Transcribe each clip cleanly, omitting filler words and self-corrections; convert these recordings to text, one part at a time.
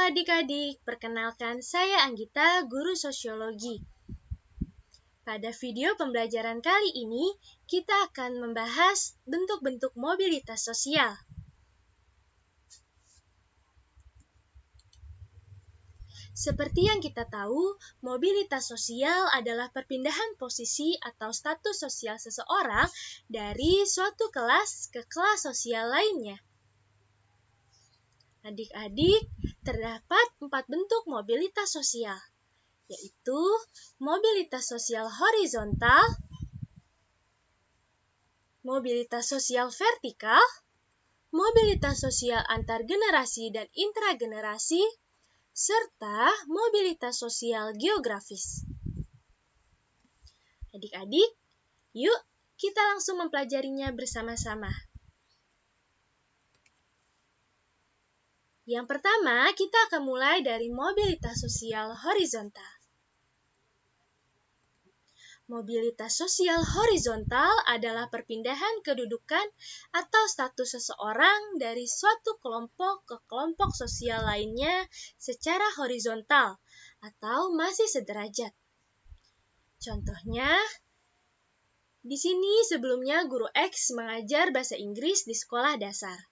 adik-adik, perkenalkan saya Anggita, guru sosiologi. Pada video pembelajaran kali ini, kita akan membahas bentuk-bentuk mobilitas sosial. Seperti yang kita tahu, mobilitas sosial adalah perpindahan posisi atau status sosial seseorang dari suatu kelas ke kelas sosial lainnya. Adik-adik, terdapat 4 bentuk mobilitas sosial, yaitu mobilitas sosial horizontal, mobilitas sosial vertikal, mobilitas sosial antar generasi dan intragenerasi, serta mobilitas sosial geografis. Adik-adik, yuk kita langsung mempelajarinya bersama-sama. Yang pertama, kita akan mulai dari mobilitas sosial horizontal. Mobilitas sosial horizontal adalah perpindahan kedudukan atau status seseorang dari suatu kelompok ke kelompok sosial lainnya secara horizontal atau masih sederajat. Contohnya, di sini sebelumnya guru X mengajar bahasa Inggris di sekolah dasar.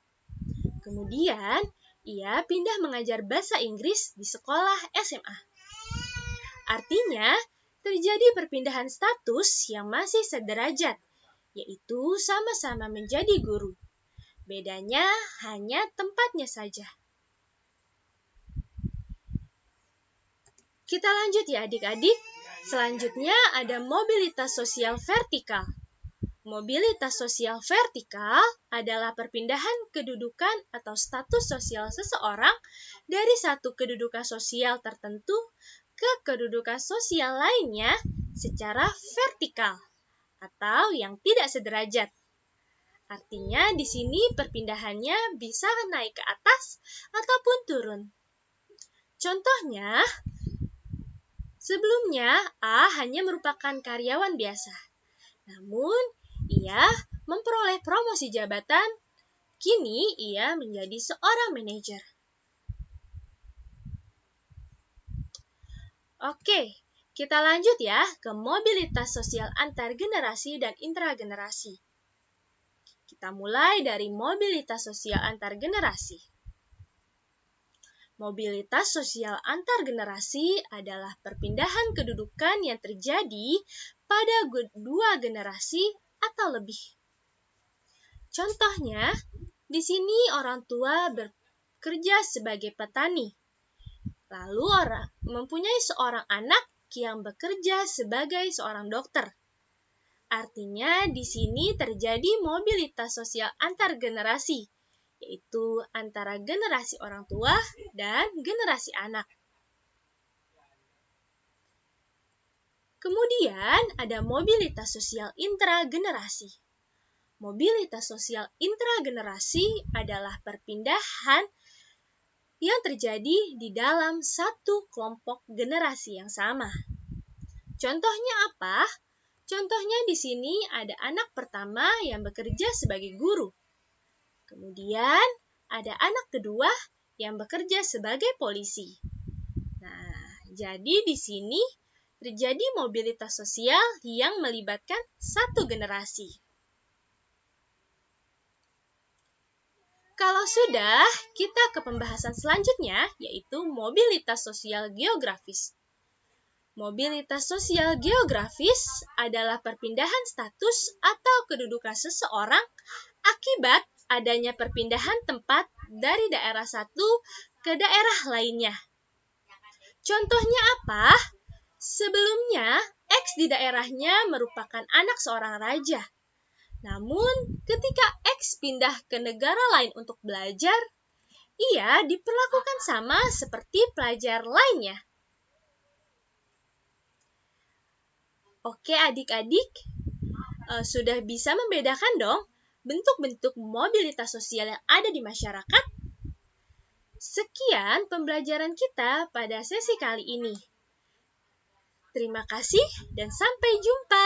Kemudian, ia pindah mengajar bahasa Inggris di sekolah SMA. Artinya, terjadi perpindahan status yang masih sederajat, yaitu sama-sama menjadi guru. Bedanya hanya tempatnya saja. Kita lanjut ya adik-adik. Selanjutnya ada mobilitas sosial vertikal. Mobilitas sosial vertikal adalah perpindahan kedudukan atau status sosial seseorang dari satu kedudukan sosial tertentu ke kedudukan sosial lainnya secara vertikal atau yang tidak sederajat. Artinya di sini perpindahannya bisa naik ke atas ataupun turun. Contohnya, sebelumnya A hanya merupakan karyawan biasa. Namun, ia memperoleh promosi jabatan, kini ia menjadi seorang manajer. Oke, kita lanjut ya ke mobilitas sosial antar generasi dan intragenerasi. Kita mulai dari mobilitas sosial antar generasi. Mobilitas sosial antar generasi adalah perpindahan kedudukan yang terjadi pada dua generasi atau lebih. Contohnya, di sini orang tua bekerja sebagai petani, lalu mempunyai seorang anak yang bekerja sebagai seorang dokter. Artinya, di sini terjadi mobilitas sosial antar generasi, yaitu antara generasi orang tua dan generasi anak. Kemudian ada mobilitas sosial intragenerasi. Mobilitas sosial intragenerasi adalah perpindahan yang terjadi di dalam satu kelompok generasi yang sama. Contohnya apa? Contohnya di sini ada anak pertama yang bekerja sebagai guru. Kemudian ada anak kedua yang bekerja sebagai polisi. Nah, jadi di sini terjadi mobilitas sosial yang melibatkan satu generasi. Kalau sudah, kita ke pembahasan selanjutnya, yaitu mobilitas sosial geografis. Mobilitas sosial geografis adalah perpindahan status atau kedudukan seseorang akibat adanya perpindahan tempat dari daerah satu ke daerah lainnya. Contohnya apa? Sebelumnya, X di daerahnya merupakan anak seorang raja. Namun, ketika X pindah ke negara lain untuk belajar, ia diperlakukan sama seperti pelajar lainnya. Oke adik-adik, sudah bisa membedakan dong bentuk-bentuk mobilitas sosial yang ada di masyarakat? Sekian pembelajaran kita pada sesi kali ini. Terima kasih dan sampai jumpa.